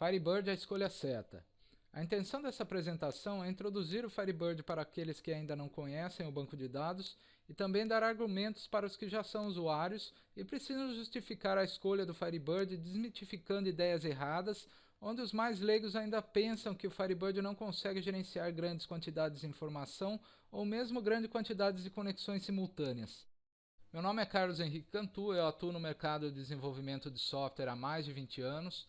Firebird é a escolha certa. A intenção dessa apresentação é introduzir o Firebird para aqueles que ainda não conhecem o banco de dados e também dar argumentos para os que já são usuários e precisam justificar a escolha do Firebird, desmitificando ideias erradas, onde os mais leigos ainda pensam que o Firebird não consegue gerenciar grandes quantidades de informação ou mesmo grandes quantidades de conexões simultâneas. Meu nome é Carlos Henrique Cantu, eu atuo no mercado de desenvolvimento de software há mais de 20 anos.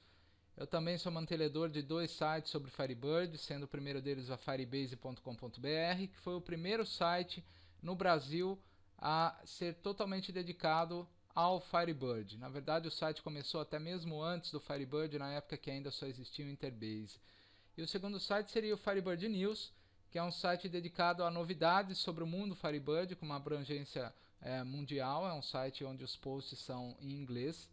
Eu também sou mantenedor de 2 sites sobre Firebird, sendo o primeiro deles a firebase.com.br, que foi o primeiro site no Brasil a ser totalmente dedicado ao Firebird. Na verdade, o site começou até mesmo antes do Firebird, na época que ainda só existia o Interbase. E o segundo site seria o Firebird News, que é um site dedicado a novidades sobre o mundo Firebird, com uma abrangência mundial. É um site onde os posts são em inglês.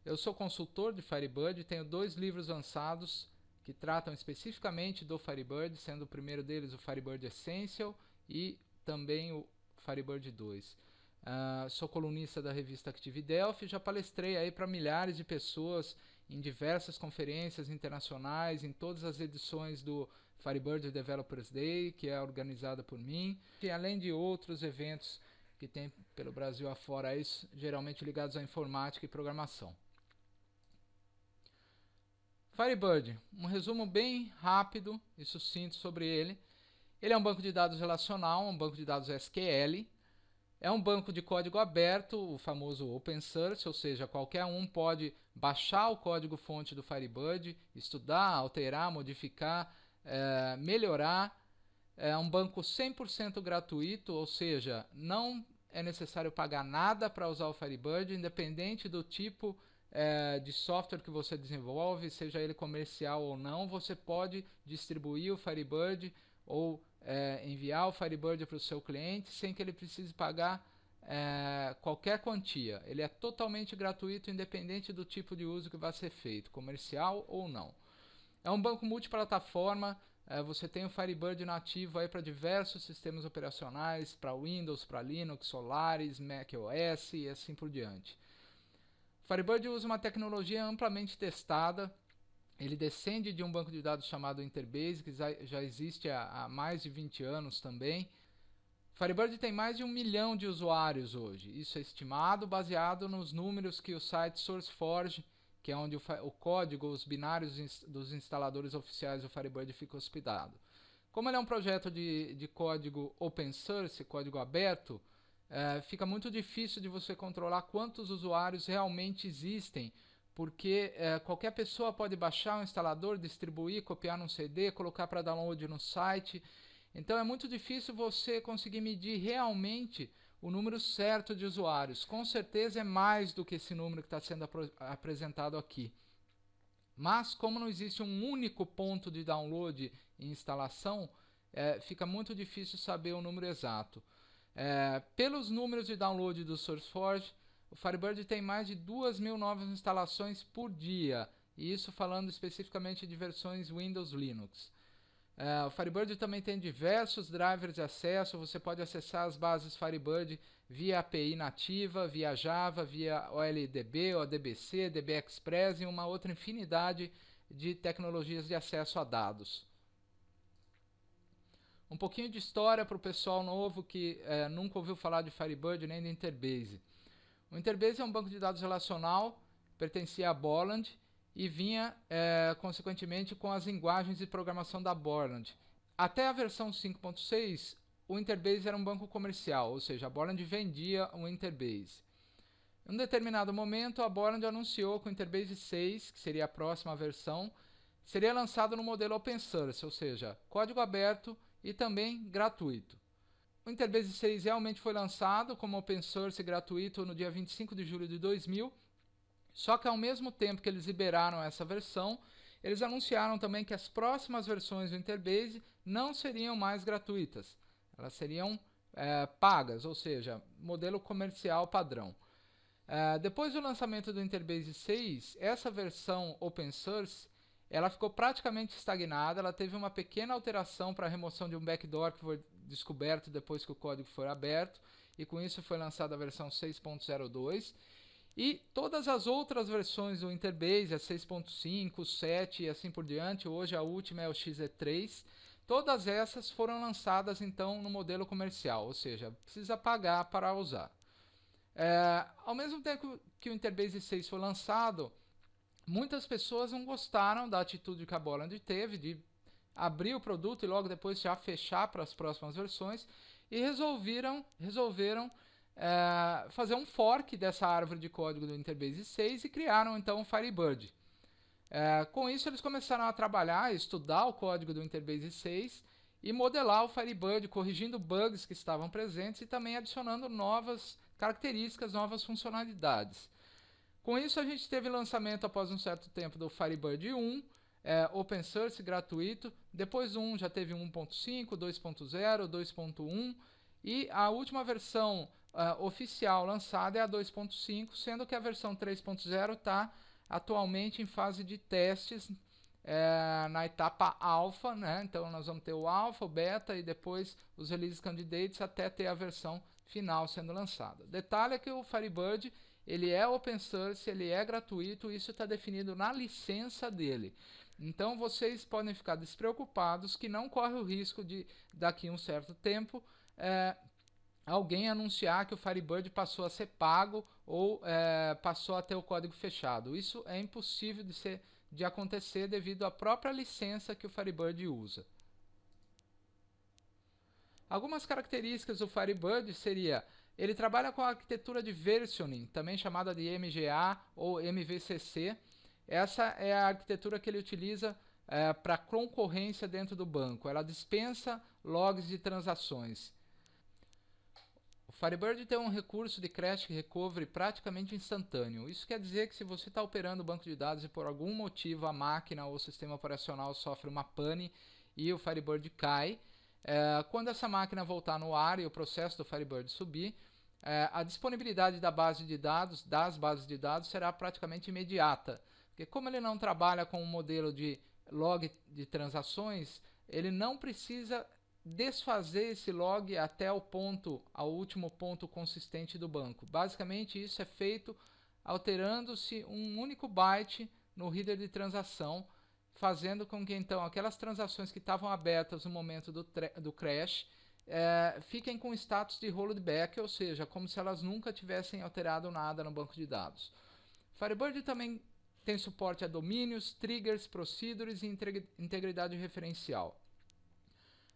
Eu sou consultor de Firebird e tenho 2 livros lançados que tratam especificamente do Firebird, sendo o primeiro deles o Firebird Essential e também o Firebird 2. Sou colunista da revista ActiveDelphi e já palestrei aí para milhares de pessoas em diversas conferências internacionais, em todas as edições do Firebird Developers Day, que é organizada por mim, e além de outros eventos que tem pelo Brasil afora, isso, geralmente ligados à informática e programação. Firebird, um resumo bem rápido e sucinto sobre ele. Ele é um banco de dados relacional, um banco de dados SQL. É um banco de código aberto, o famoso open source, ou seja, qualquer um pode baixar o código-fonte do Firebird, estudar, alterar, modificar, melhorar. É um banco 100% gratuito, ou seja, não é necessário pagar nada para usar o Firebird, independente do tipo de software que você desenvolve, seja ele comercial ou não, você pode distribuir o Firebird ou enviar o Firebird para o seu cliente sem que ele precise pagar qualquer quantia. Ele é totalmente gratuito, independente do tipo de uso que vai ser feito, comercial ou não. É um banco multiplataforma. Você tem o Firebird nativo para diversos sistemas operacionais, para Windows, para Linux, Solaris, macOS e assim por diante. O Firebird usa uma tecnologia amplamente testada. Ele descende de um banco de dados chamado Interbase, que já existe há mais de 20 anos também. O Firebird tem mais de 1 milhão de usuários hoje. Isso é estimado baseado nos números que o site SourceForge, que é onde o código, os binários dos instaladores oficiais do Firebird fica hospedado. Como ele é um projeto de código open source, código aberto, fica muito difícil de você controlar quantos usuários realmente existem, porque qualquer pessoa pode baixar um instalador, distribuir, copiar num CD, colocar para download no site. Então é muito difícil você conseguir medir realmente o número certo de usuários. Com certeza é mais do que esse número que está sendo apresentado aqui. Mas como não existe um único ponto de download e instalação, fica muito difícil saber o número exato. Pelos números de download do SourceForge, o Firebird tem mais de 2.000 novas instalações por dia, e isso falando especificamente de versões Windows Linux. O Firebird também tem diversos drivers de acesso. Você pode acessar as bases Firebird via API nativa, via Java, via OLDB, ODBC, DB Express e uma outra infinidade de tecnologias de acesso a dados. Um pouquinho de história para o pessoal novo que nunca ouviu falar de Firebird nem de Interbase. O Interbase é um banco de dados relacional, pertencia a Borland e vinha, consequentemente, com as linguagens de programação da Borland. Até a versão 5.6, o Interbase era um banco comercial, ou seja, a Borland vendia o Interbase. Em um determinado momento, a Borland anunciou que o Interbase 6, que seria a próxima versão, seria lançado no modelo open source, ou seja, código aberto e também gratuito. O Interbase 6 realmente foi lançado como open source gratuito no dia 25 de julho de 2000, só que ao mesmo tempo que eles liberaram essa versão, eles anunciaram também que as próximas versões do Interbase não seriam mais gratuitas. Elas seriam pagas, ou seja, modelo comercial padrão. Depois do lançamento do Interbase 6, essa versão open source ela ficou praticamente estagnada. Ela teve uma pequena alteração para a remoção de um backdoor que foi descoberto depois que o código foi aberto, e com isso foi lançada a versão 6.02. E todas as outras versões do Interbase, a 6.5, 7 e assim por diante, hoje a última é o XE3, todas essas foram lançadas então no modelo comercial, ou seja, precisa pagar para usar. Ao mesmo tempo que o Interbase 6 foi lançado, muitas pessoas não gostaram da atitude que a Bolland teve de abrir o produto e logo depois já fechar para as próximas versões e resolveram fazer um fork dessa árvore de código do Interbase 6 e criaram então o Firebird. Com isso eles começaram a trabalhar, estudar o código do Interbase 6 e modelar o Firebird, corrigindo bugs que estavam presentes e também adicionando novas características, novas funcionalidades. Com isso a gente teve lançamento após um certo tempo do Firebird 1, open source, gratuito. Depois do 1 já teve 1.5, 2.0, 2.1 e a última versão oficial lançada é a 2.5, sendo que a versão 3.0 está atualmente em fase de testes na etapa alpha, né? Então nós vamos ter o alpha, o beta e depois os release candidates até ter a versão final sendo lançada. Detalhe é que o Firebird ele é open source, ele é gratuito, isso está definido na licença dele. Então vocês podem ficar despreocupados que não corre o risco de daqui a um certo tempo alguém anunciar que o Firebird passou a ser pago ou passou a ter o código fechado. Isso é impossível de acontecer devido à própria licença que o Firebird usa. Algumas características do Firebird seria: ele trabalha com a arquitetura de versioning, também chamada de MGA ou MVCC. Essa é a arquitetura que ele utiliza para concorrência dentro do banco. Ela dispensa logs de transações. O Firebird tem um recurso de crash recovery praticamente instantâneo. Isso quer dizer que se você está operando o banco de dados e por algum motivo a máquina ou o sistema operacional sofre uma pane e o Firebird cai, quando essa máquina voltar no ar e o processo do Firebird subir, a disponibilidade das bases de dados será praticamente imediata. Porque como ele não trabalha com um modelo de log de transações, ele não precisa desfazer esse log até ao último ponto consistente do banco. Basicamente isso é feito alterando-se um único byte no header de transação, fazendo com que então aquelas transações que estavam abertas no momento do crash fiquem com status de rollback, ou seja, como se elas nunca tivessem alterado nada no banco de dados. Firebird também tem suporte a domínios, triggers, procedures e integridade referencial.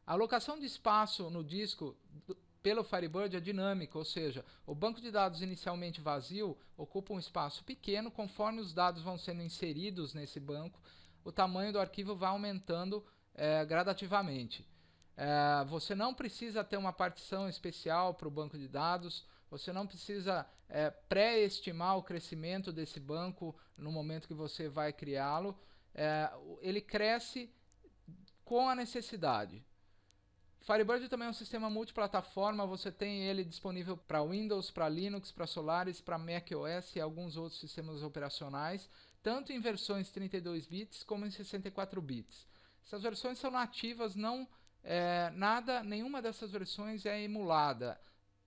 A alocação de espaço no disco pelo Firebird é dinâmica, ou seja, o banco de dados inicialmente vazio ocupa um espaço pequeno. Conforme os dados vão sendo inseridos nesse banco, o tamanho do arquivo vai aumentando gradativamente. Você não precisa ter uma partição especial para o banco de dados, você não precisa pré-estimar o crescimento desse banco no momento que você vai criá-lo. Ele cresce com a necessidade. Firebird também é um sistema multiplataforma, você tem ele disponível para Windows, para Linux, para Solaris, para macOS e alguns outros sistemas operacionais, tanto em versões 32 bits como em 64 bits. Essas versões são nativas, nenhuma dessas versões é emulada.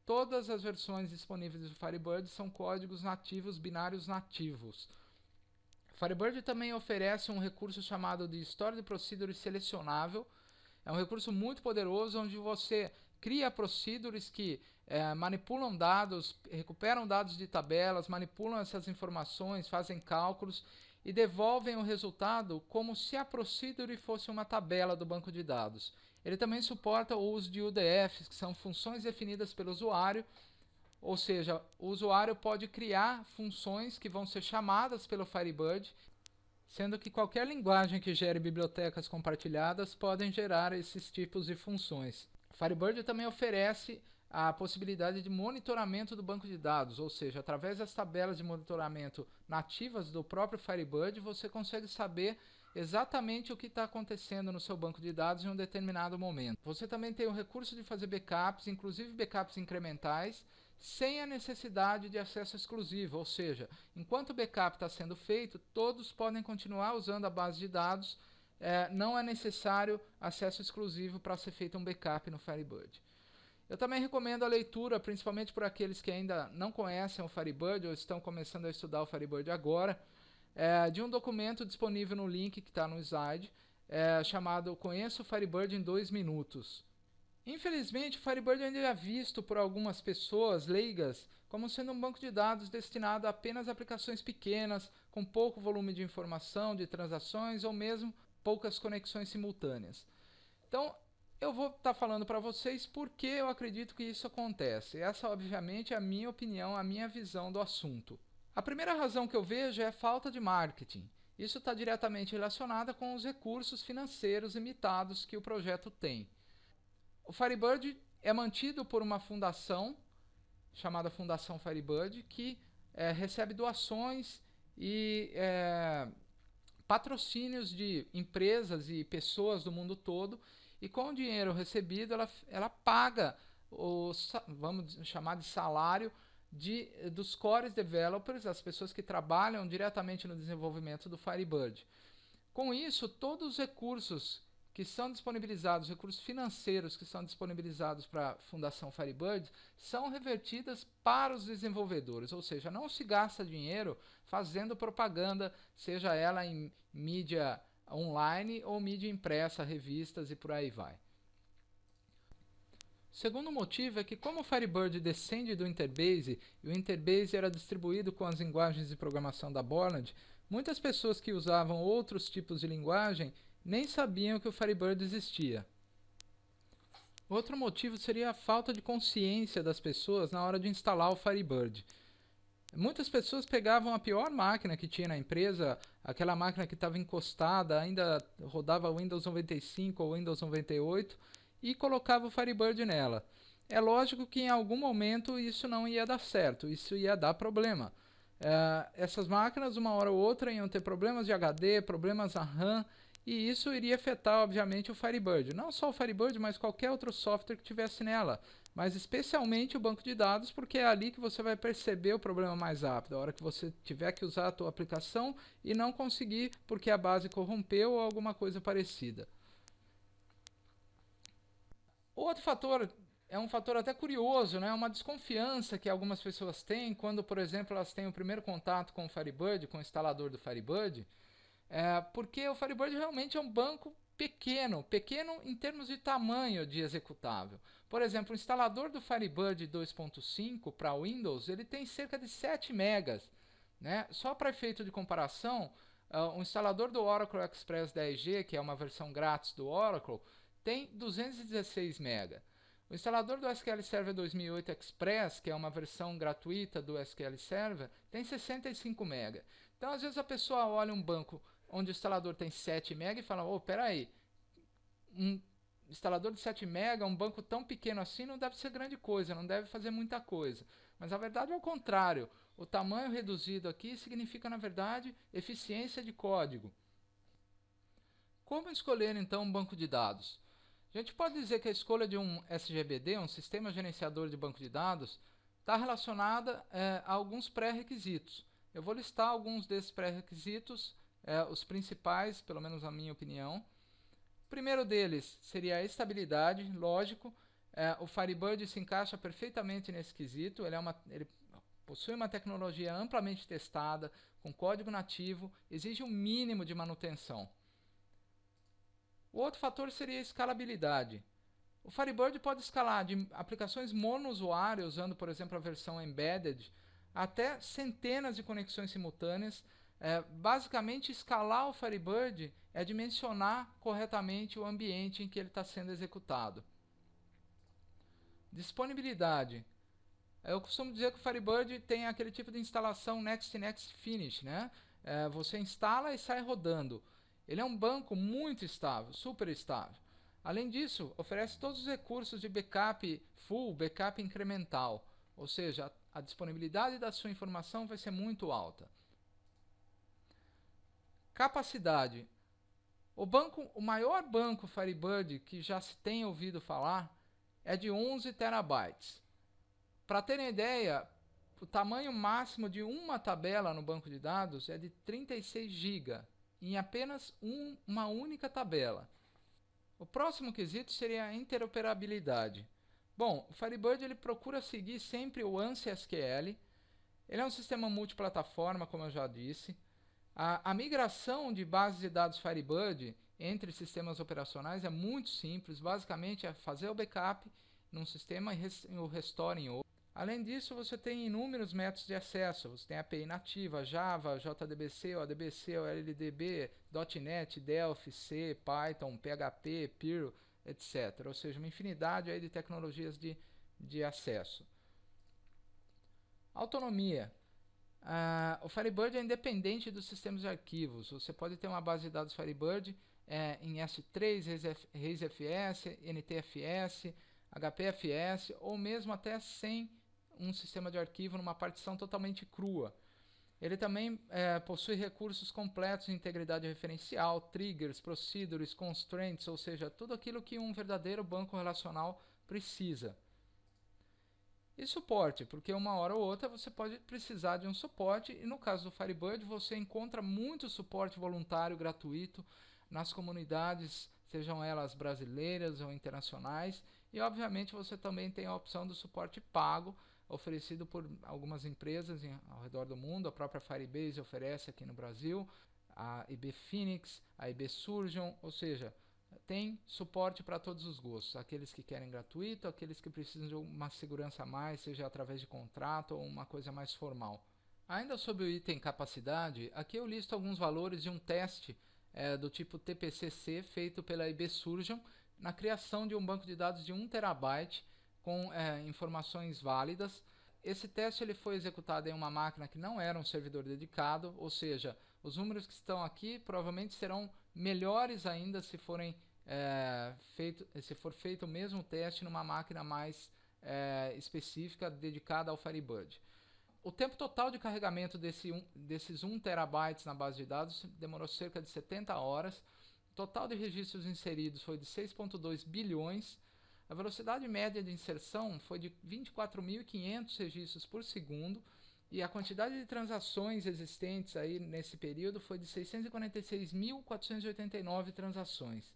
Todas as versões disponíveis do Firebird são códigos nativos, binários nativos. Firebird também oferece um recurso chamado de Stored Procedure selecionável. É um recurso muito poderoso onde você cria procedures que manipulam dados, recuperam dados de tabelas, manipulam essas informações, fazem cálculos e devolvem o resultado como se a procedure fosse uma tabela do banco de dados. Ele também suporta o uso de UDFs, que são funções definidas pelo usuário, ou seja, o usuário pode criar funções que vão ser chamadas pelo Firebird, sendo que qualquer linguagem que gere bibliotecas compartilhadas podem gerar esses tipos de funções. Firebird também oferece a possibilidade de monitoramento do banco de dados, ou seja, através das tabelas de monitoramento nativas do próprio Firebird, você consegue saber exatamente o que está acontecendo no seu banco de dados em um determinado momento. Você também tem o recurso de fazer backups, inclusive backups incrementais, sem a necessidade de acesso exclusivo, ou seja, enquanto o backup está sendo feito, todos podem continuar usando a base de dados, não é necessário acesso exclusivo para ser feito um backup no Firebird. Eu também recomendo a leitura, principalmente por aqueles que ainda não conhecem o Firebird ou estão começando a estudar o Firebird agora, de um documento disponível no link que está no slide, chamado Conheça o Firebird em 2 minutos. Infelizmente, o Firebird ainda é visto por algumas pessoas leigas como sendo um banco de dados destinado a apenas aplicações pequenas, com pouco volume de informação, de transações ou mesmo poucas conexões simultâneas. Então, eu vou estar falando para vocês por que eu acredito que isso acontece. Essa, obviamente, é a minha opinião, a minha visão do assunto. A primeira razão que eu vejo é a falta de marketing. Isso está diretamente relacionado com os recursos financeiros limitados que o projeto tem. O Firebird é mantido por uma fundação chamada Fundação Firebird, que recebe doações e patrocínios de empresas e pessoas do mundo todo, e com o dinheiro recebido ela paga o, vamos chamar de salário, dos core developers, as pessoas que trabalham diretamente no desenvolvimento do Firebird. Com isso, todos os recursos que são disponibilizados, recursos financeiros que são disponibilizados para a Fundação Firebird, são revertidas para os desenvolvedores, ou seja, não se gasta dinheiro fazendo propaganda, seja ela em mídia online ou mídia impressa, revistas e por aí vai. O segundo motivo é que, como o Firebird descende do Interbase e o Interbase era distribuído com as linguagens de programação da Borland, muitas pessoas que usavam outros tipos de linguagem nem sabiam que o Firebird existia. Outro motivo seria a falta de consciência das pessoas na hora de instalar o Firebird. Muitas pessoas pegavam a pior máquina que tinha na empresa, aquela máquina que estava encostada, ainda rodava Windows 95 ou Windows 98, e colocava o Firebird nela. É lógico que em algum momento isso não ia dar certo, isso ia dar problema. Essas máquinas, uma hora ou outra, iam ter problemas de HD, problemas na RAM, e isso iria afetar, obviamente, o Firebird. Não só o Firebird, mas qualquer outro software que tivesse nela. Mas especialmente o banco de dados, porque é ali que você vai perceber o problema mais rápido. A hora que você tiver que usar a tua aplicação e não conseguir porque a base corrompeu ou alguma coisa parecida. Outro fator é um fator até curioso, né? Uma desconfiança que algumas pessoas têm quando, por exemplo, elas têm o primeiro contato com o Firebird, com o instalador do Firebird, porque o Firebird realmente é um banco pequeno em termos de tamanho de executável. Por exemplo, o instalador do Firebird 2.5 para Windows, ele tem cerca de 7 megas. Né? Só para efeito de comparação, o instalador do Oracle Express 10G, que é uma versão grátis do Oracle, tem 216 MB. O instalador do SQL Server 2008 Express, que é uma versão gratuita do SQL Server, tem 65 MB. Então, às vezes a pessoa olha um banco onde o instalador tem 7 MB e fala, peraí, um instalador de 7 MB, um banco tão pequeno assim, não deve ser grande coisa, não deve fazer muita coisa. Mas a verdade é o contrário. O tamanho reduzido aqui significa, na verdade, eficiência de código. Como escolher, então, um banco de dados? A gente pode dizer que a escolha de um SGBD, um Sistema Gerenciador de Banco de Dados, está relacionada a alguns pré-requisitos. Eu vou listar alguns desses pré-requisitos, os principais, pelo menos na minha opinião. O primeiro deles seria a estabilidade, lógico. O Firebird se encaixa perfeitamente nesse quesito. Ele possui uma tecnologia amplamente testada, com código nativo, exige um mínimo de manutenção. O outro fator seria a escalabilidade. O Firebird pode escalar de aplicações monousuário, usando, por exemplo, a versão embedded, até centenas de conexões simultâneas. Basicamente, escalar o Firebird é dimensionar corretamente o ambiente em que ele está sendo executado. Disponibilidade. Eu costumo dizer que o Firebird tem aquele tipo de instalação next finish, né? Você instala e sai rodando. Ele é um banco muito estável, super estável. Além disso, oferece todos os recursos de backup full, backup incremental, ou seja, a disponibilidade da sua informação vai ser muito alta. Capacidade. O maior banco Firebird que já se tem ouvido falar é de 11 terabytes. Para terem ideia, o tamanho máximo de uma tabela no banco de dados é de 36 GB, em apenas uma única tabela. O próximo quesito seria a interoperabilidade. Bom, o Firebird ele procura seguir sempre o ANSI SQL. Ele é um sistema multiplataforma, como eu já disse. A migração de bases de dados Firebird entre sistemas operacionais é muito simples. Basicamente é fazer o backup num sistema e o restore em outro. Além disso, você tem inúmeros métodos de acesso. Você tem API nativa, Java, JDBC, ODBC, OLDB, .NET, Delphi, C, Python, PHP, Perl, etc. Ou seja, uma infinidade aí de tecnologias de acesso. Autonomia. O Firebird é independente dos sistemas de arquivos. Você pode ter uma base de dados Firebird em S3, RaseFS, NTFS, HPFS ou mesmo até sem um sistema de arquivo numa partição totalmente crua. Ele também possui recursos completos de integridade referencial, triggers, procedures, constraints, ou seja, tudo aquilo que um verdadeiro banco relacional precisa. E suporte, porque uma hora ou outra você pode precisar de um suporte, e no caso do Firebird você encontra muito suporte voluntário gratuito nas comunidades, sejam elas brasileiras ou internacionais, e obviamente você também tem a opção do suporte pago, oferecido por algumas empresas ao redor do mundo. A própria Firebase oferece aqui no Brasil, a IB Phoenix, a IB Surgeon, ou seja, tem suporte para todos os gostos, aqueles que querem gratuito, aqueles que precisam de uma segurança a mais, seja através de contrato ou uma coisa mais formal. Ainda sobre o item capacidade, aqui eu listo alguns valores de um teste do tipo TPCC feito pela IB Surgeon na criação de um banco de dados de 1 TB com informações válidas. Esse teste ele foi executado em uma máquina que não era um servidor dedicado, ou seja, os números que estão aqui provavelmente serão melhores ainda se for feito o mesmo teste numa máquina mais específica dedicada ao Firebird. O tempo total de carregamento desses 1 TB na base de dados demorou cerca de 70 horas. O total de registros inseridos foi de 6,2 bilhões. A velocidade média de inserção foi de 24.500 registros por segundo e a quantidade de transações existentes aí nesse período foi de 646.489 transações.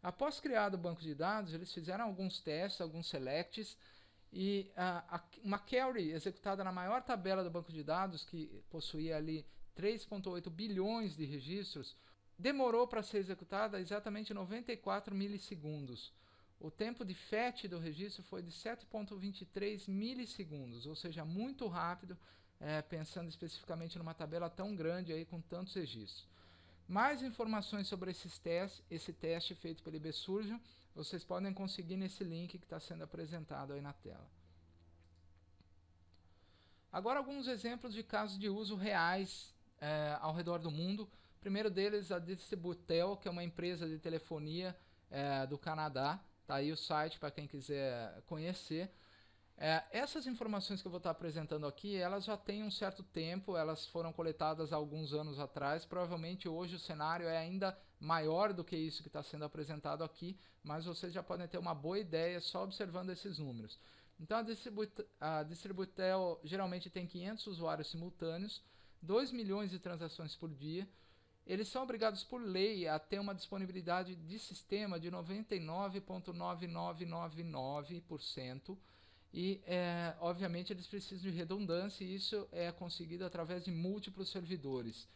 Após criado o banco de dados, eles fizeram alguns testes, alguns selects, e uma query executada na maior tabela do banco de dados, que possuía ali 3,8 bilhões de registros, demorou para ser executada exatamente 94 milissegundos. O tempo de fetch do registro foi de 7,23 milissegundos, ou seja, muito rápido, pensando especificamente numa tabela tão grande aí com tantos registros. Mais informações sobre esse teste feito pelo IB Surgeon, vocês podem conseguir nesse link que está sendo apresentado aí na tela. Agora alguns exemplos de casos de uso reais ao redor do mundo. O primeiro deles, a Distributel, que é uma empresa de telefonia do Canadá. Tá aí o site para quem quiser conhecer. Essas informações que eu vou estar apresentando aqui, elas já têm um certo tempo, elas foram coletadas há alguns anos atrás. Provavelmente hoje o cenário é ainda maior do que isso que está sendo apresentado aqui, mas vocês já podem ter uma boa ideia só observando esses números. Então a Distributel geralmente tem 500 usuários simultâneos, 2 milhões de transações por dia. Eles são obrigados por lei a ter uma disponibilidade de sistema de 99,9999% e, obviamente, eles precisam de redundância e isso é conseguido através de múltiplos servidores.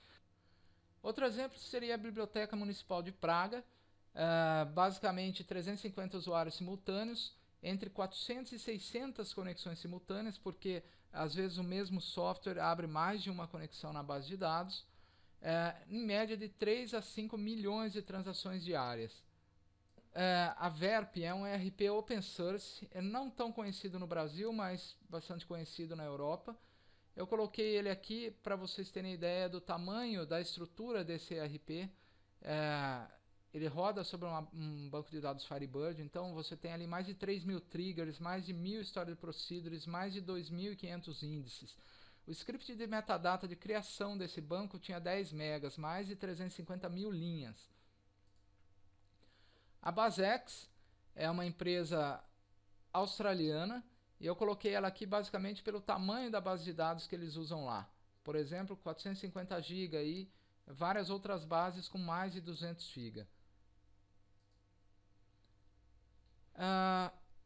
Outro exemplo seria a Biblioteca Municipal de Praga, basicamente 350 usuários simultâneos, entre 400 e 600 conexões simultâneas, porque às vezes o mesmo software abre mais de uma conexão na base de dados. Em média de 3 a 5 milhões de transações diárias. A Verp é um ERP open source, é não tão conhecido no Brasil, mas bastante conhecido na Europa. Eu coloquei ele aqui para vocês terem ideia do tamanho da estrutura desse ERP. Ele roda sobre um banco de dados Firebird, então você tem ali mais de 3.000 triggers, mais de 1.000 stored procedures, mais de 2.500 índices. O script de metadata de criação desse banco tinha 10 megas, mais de 350 mil linhas. A Basex é uma empresa australiana e eu coloquei ela aqui basicamente pelo tamanho da base de dados que eles usam lá. Por exemplo, 450 GB e várias outras bases com mais de 200 GB.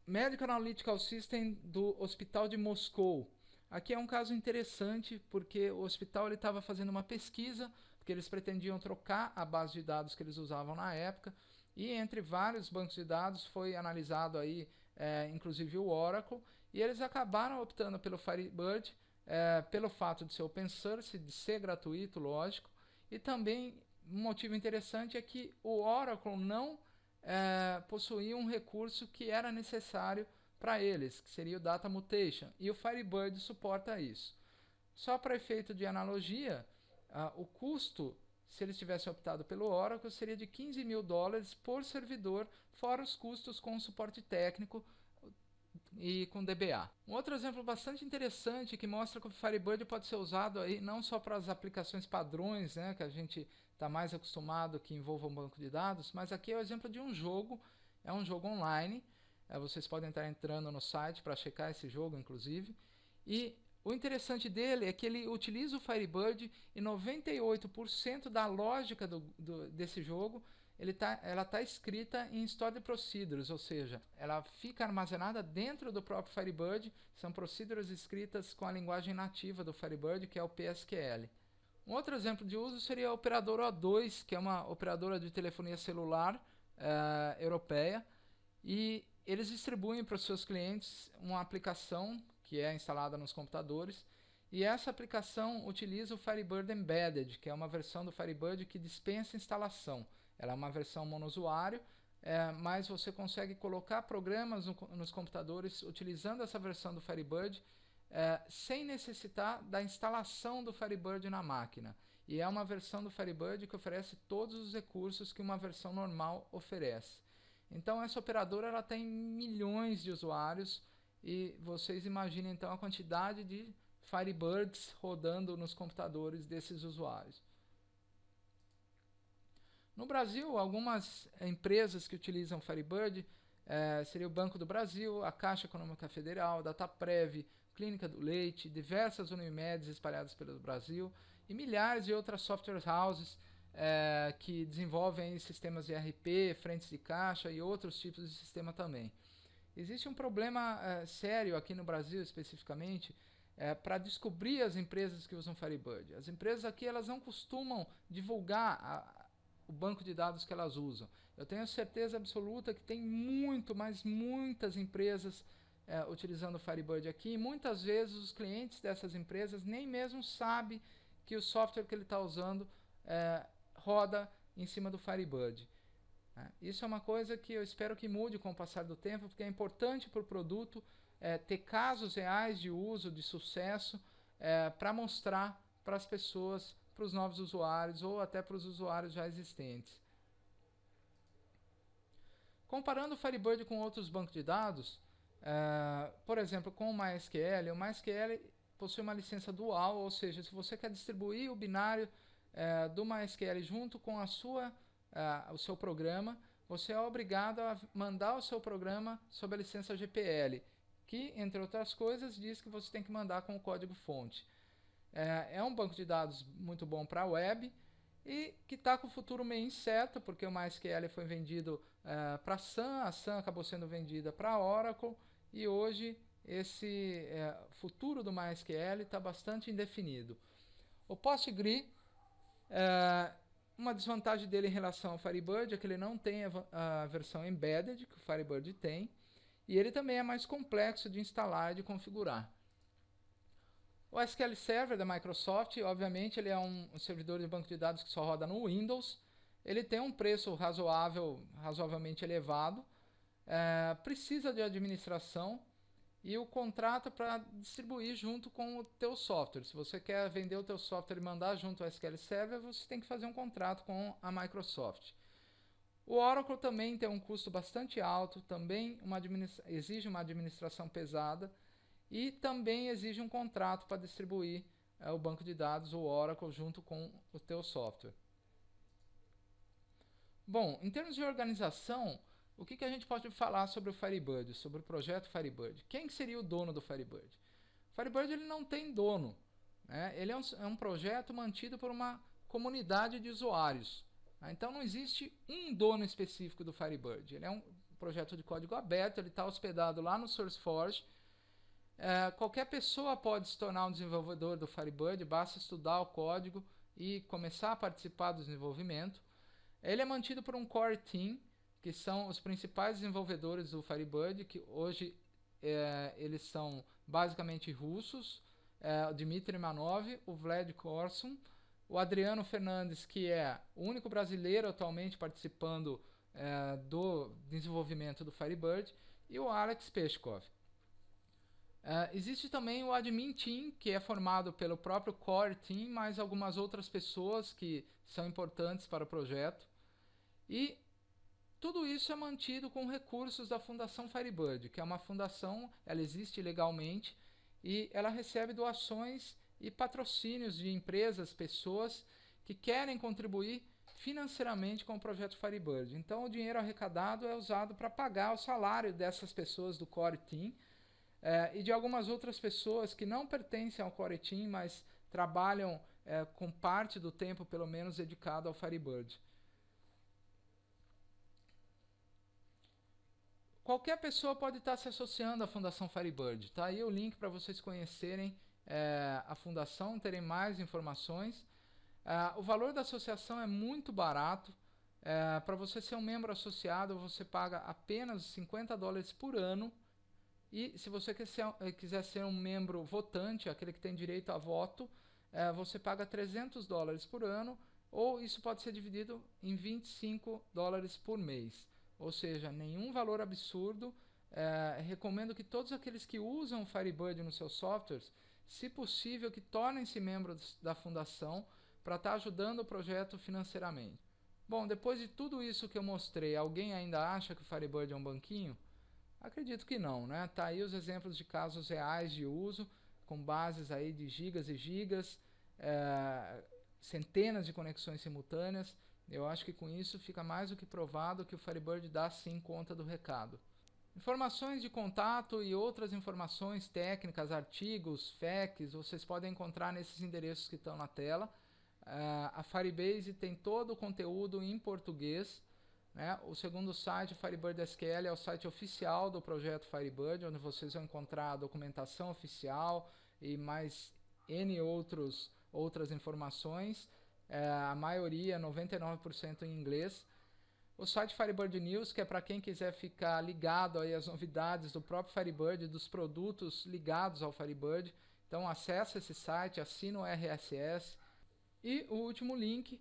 Medical Analytical System do Hospital de Moscou. Aqui é um caso interessante porque o hospital estava fazendo uma pesquisa, porque eles pretendiam trocar a base de dados que eles usavam na época, e entre vários bancos de dados foi analisado aí, inclusive o Oracle, e eles acabaram optando pelo Firebird, pelo fato de ser open source, de ser gratuito, lógico, e também um motivo interessante é que o Oracle não possuía um recurso que era necessário para eles, que seria o Data Mutation, e o Firebird suporta isso. Só para efeito de analogia, o custo, se eles tivessem optado pelo Oracle, seria de $15 mil por servidor, fora os custos com suporte técnico e com DBA. Um outro exemplo bastante interessante que mostra que o Firebird pode ser usado aí não só para as aplicações padrões, né, que a gente está mais acostumado que envolvam um banco de dados, mas aqui é o exemplo de um jogo, é um jogo online, vocês podem estar entrando no site para checar esse jogo, inclusive, e o interessante dele é que ele utiliza o Firebird e 98% da lógica desse jogo ela está escrita em Stored Procedures, ou seja, ela fica armazenada dentro do próprio Firebird, são procedures escritas com a linguagem nativa do Firebird, que é o PSQL. Um outro exemplo de uso seria a operadora O2, que é uma operadora de telefonia celular europeia, e eles distribuem para os seus clientes uma aplicação que é instalada nos computadores, e essa aplicação utiliza o Firebird Embedded, que é uma versão do Firebird que dispensa instalação. Ela é uma versão monousuário, mas você consegue colocar programas nos computadores utilizando essa versão do Firebird sem necessitar da instalação do Firebird na máquina. E é uma versão do Firebird que oferece todos os recursos que uma versão normal oferece. Então essa operadora ela tem milhões de usuários e vocês imaginem então a quantidade de Firebirds rodando nos computadores desses usuários. No Brasil, algumas empresas que utilizam Firebird seria o Banco do Brasil, a Caixa Econômica Federal, Dataprev, Clínica do Leite, diversas Unimedes espalhadas pelo Brasil e milhares de outras software houses que desenvolvem sistemas de ERP, frentes de caixa e outros tipos de sistema também. Existe um problema sério aqui no Brasil especificamente para descobrir as empresas que usam Firebird. As empresas aqui elas não costumam divulgar o banco de dados que elas usam. Eu tenho certeza absoluta que tem muitas empresas utilizando o Firebird aqui, e muitas vezes os clientes dessas empresas nem mesmo sabem que o software que ele está usando roda em cima do Firebird. Isso é uma coisa que eu espero que mude com o passar do tempo, porque é importante para o produto ter casos reais de uso, de sucesso, para mostrar para as pessoas, para os novos usuários ou até para os usuários já existentes. Comparando o Firebird com outros bancos de dados, por exemplo, com o MySQL possui uma licença dual, ou seja, se você quer distribuir o binário do MySQL junto com o seu programa, você é obrigado a mandar o seu programa sob a licença GPL, que, entre outras coisas, diz que você tem que mandar com o código-fonte. É um banco de dados muito bom para a web e que está com o futuro meio incerto, porque o MySQL foi vendido para a Sun acabou sendo vendida para a Oracle, e hoje esse futuro do MySQL está bastante indefinido. O PostgreSQL, uma desvantagem dele em relação ao Firebird é que ele não tem a versão embedded que o Firebird tem, e ele também é mais complexo de instalar e de configurar. O SQL Server da Microsoft, obviamente, ele é um servidor de banco de dados que só roda no Windows. Ele tem um preço razoavelmente elevado, precisa de administração e o contrato para distribuir junto com o teu software. Se você quer vender o teu software e mandar junto ao SQL Server, você tem que fazer um contrato com a Microsoft. O Oracle também tem um custo bastante alto, também exige uma administração pesada, e também exige um contrato para distribuir o banco de dados, o Oracle, junto com o teu software. Bom, em termos de organização, o que a gente pode falar sobre o Firebird, sobre o projeto Firebird? Quem seria o dono do Firebird? O Firebird ele não tem dono, né? Ele é um projeto mantido por uma comunidade de usuários. Então não existe um dono específico do Firebird. Ele um projeto de código aberto, ele está hospedado lá no SourceForge. Qualquer pessoa pode se tornar um desenvolvedor do Firebird, basta estudar o código e começar a participar do desenvolvimento. Ele é mantido por um core team, que são os principais desenvolvedores do Firebird, que hoje eles são basicamente russos, o Dmitry Manov, o Vlad Korsun, o Adriano Fernandes, que é o único brasileiro atualmente participando do desenvolvimento do Firebird, e o Alex Peshkov. Existe também o Admin Team, que é formado pelo próprio Core Team, mais algumas outras pessoas que são importantes para o projeto. E tudo isso é mantido com recursos da Fundação Firebird, que é uma fundação, ela existe legalmente e ela recebe doações e patrocínios de empresas, pessoas que querem contribuir financeiramente com o projeto Firebird. Então o dinheiro arrecadado é usado para pagar o salário dessas pessoas do Core Team e de algumas outras pessoas que não pertencem ao Core Team, mas trabalham com parte do tempo, pelo menos, dedicado ao Firebird. Qualquer pessoa pode estar se associando à Fundação Firebird. Tá aí o link para vocês conhecerem a fundação, terem mais informações. O valor da associação é muito barato. Para você ser um membro associado, você paga apenas $50 por ano. E se você quiser ser um membro votante, aquele que tem direito a voto, você paga $300 por ano, ou isso pode ser dividido em $25 por mês. Ou seja, nenhum valor absurdo. Recomendo que todos aqueles que usam o Firebird nos seus softwares, se possível, que tornem-se membros da fundação para estar ajudando o projeto financeiramente. Bom, depois de tudo isso que eu mostrei, alguém ainda acha que o Firebird é um banquinho? Acredito que não, né? Tá aí os exemplos de casos reais de uso, com bases aí de gigas e gigas, centenas de conexões simultâneas. Eu acho que com isso fica mais do que provado que o Firebird dá sim conta do recado. Informações de contato e outras informações técnicas, artigos, FAQs, vocês podem encontrar nesses endereços que estão na tela. A Firebase tem todo o conteúdo em português. O segundo site, o Firebird SQL, é o site oficial do projeto Firebird, onde vocês vão encontrar a documentação oficial e mais N outras informações. A maioria, 99% em inglês. O site Firebird News, que é para quem quiser ficar ligado aí às novidades do próprio Firebird, dos produtos ligados ao Firebird. Então acesse esse site, assina o RSS. E o último link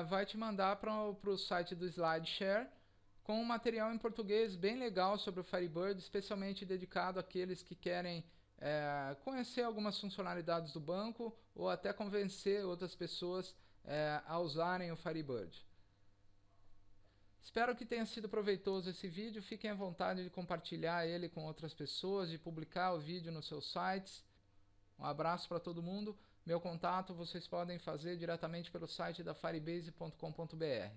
vai te mandar para o site do SlideShare, com um material em português bem legal sobre o Firebird, especialmente dedicado àqueles que querem conhecer algumas funcionalidades do banco ou até convencer outras pessoas a usarem o Firebird. Espero que tenha sido proveitoso esse vídeo. Fiquem à vontade de compartilhar ele com outras pessoas, de publicar o vídeo nos seus sites. Um abraço para todo mundo. Meu contato vocês podem fazer diretamente pelo site da firebase.com.br.